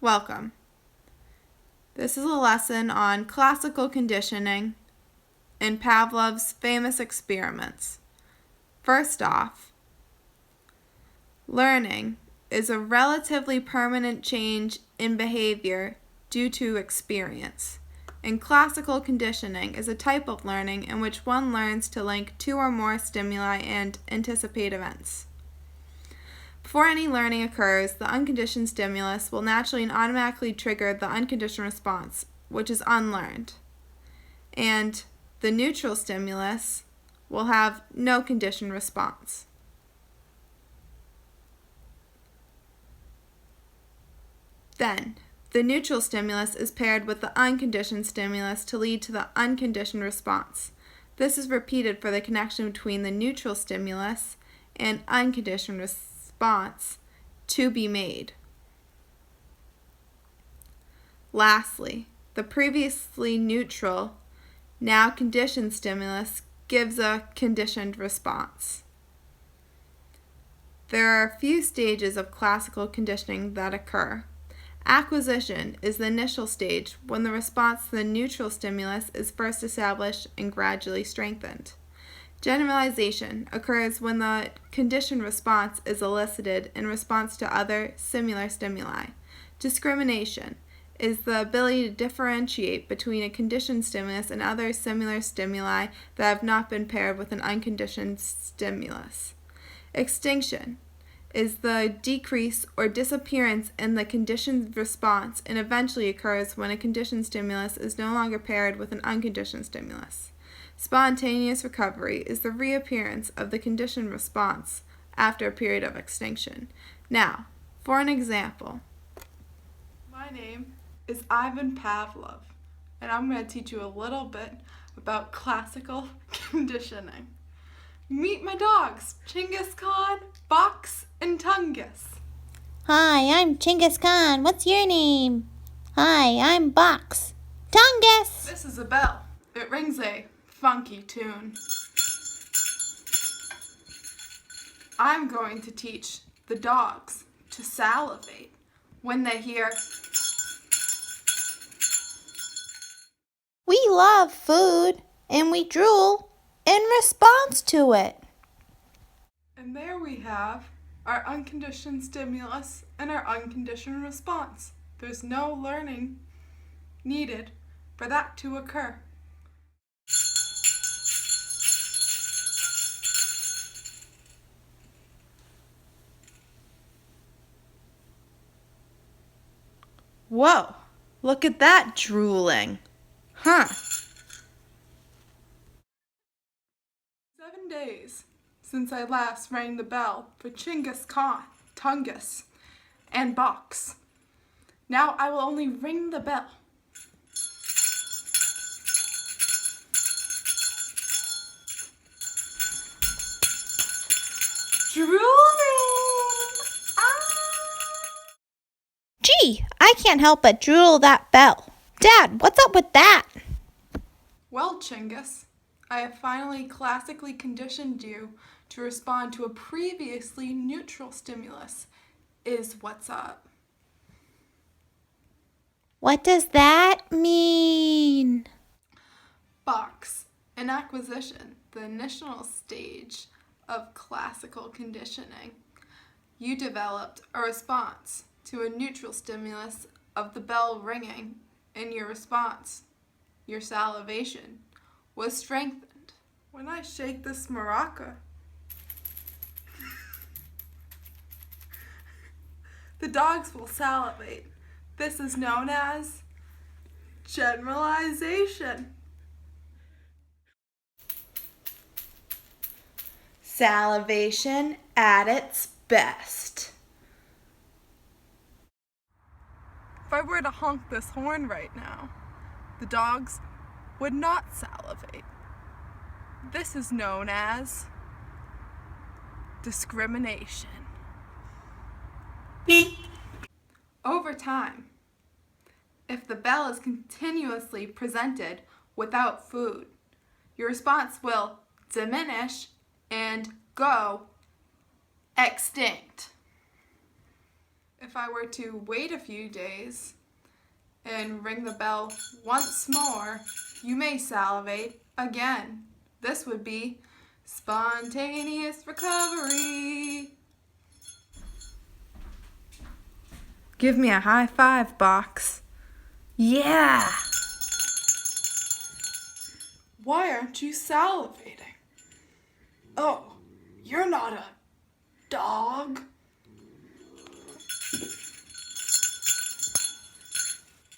Welcome. This is a lesson on classical conditioning and Pavlov's famous experiments. First off, learning is a relatively permanent change in behavior due to experience, and classical conditioning is a type of learning in which one learns to link two or more stimuli and anticipate events. Before any learning occurs, the unconditioned stimulus will naturally and automatically trigger the unconditioned response, which is unlearned. And the neutral stimulus will have no conditioned response. Then, the neutral stimulus is paired with the unconditioned stimulus to lead to the unconditioned response. This is repeated for the connection between the neutral stimulus and unconditioned response to be made. Lastly, the previously neutral, now conditioned stimulus gives a conditioned response. There are a few stages of classical conditioning that occur. Acquisition is the initial stage when the response to the neutral stimulus is first established and gradually strengthened. Generalization occurs when the conditioned response is elicited in response to other similar stimuli. Discrimination is the ability to differentiate between a conditioned stimulus and other similar stimuli that have not been paired with an unconditioned stimulus. Extinction is the decrease or disappearance in the conditioned response and eventually occurs when a conditioned stimulus is no longer paired with an unconditioned stimulus. Spontaneous recovery is the reappearance of the conditioned response after a period of extinction. Now, for an example. My name is Ivan Pavlov, and I'm going to teach you a little bit about classical conditioning. Meet my dogs, Chinggis Khan, Box, and Tungus. Hi, I'm Chinggis Khan. What's your name? Hi, I'm Box. Tungus! This is a bell. It rings a funky tune. I'm going to teach the dogs to salivate when they hear. We love food, and we drool in response to it. And there we have our unconditioned stimulus and our unconditioned response. There's no learning needed for that to occur. Whoa, look at that drooling. Huh. 7 days since I last rang the bell for Chinggis Khan, Tungus, and Box. Now I will only ring the bell. Drooling! Gee, I can't help but drool that bell. Dad, what's up with that? Well, Chinggis, I have finally classically conditioned you to respond to a previously neutral stimulus, is what's up. What does that mean? Box, an acquisition, the initial stage of classical conditioning. You developed a response to a neutral stimulus of the bell ringing, and your response, your salivation, was strengthened. When I shake this maraca, the dogs will salivate. This is known as generalization. Salivation at its best. If I were to honk this horn right now, the dogs would not salivate. This is known as discrimination. Beep. Over time, if the bell is continuously presented without food, your response will diminish and go extinct. If I were to wait a few days and ring the bell once more, you may salivate again. This would be spontaneous recovery. Give me a high five, Box. Yeah! Why aren't you salivating? Oh, you're not a dog?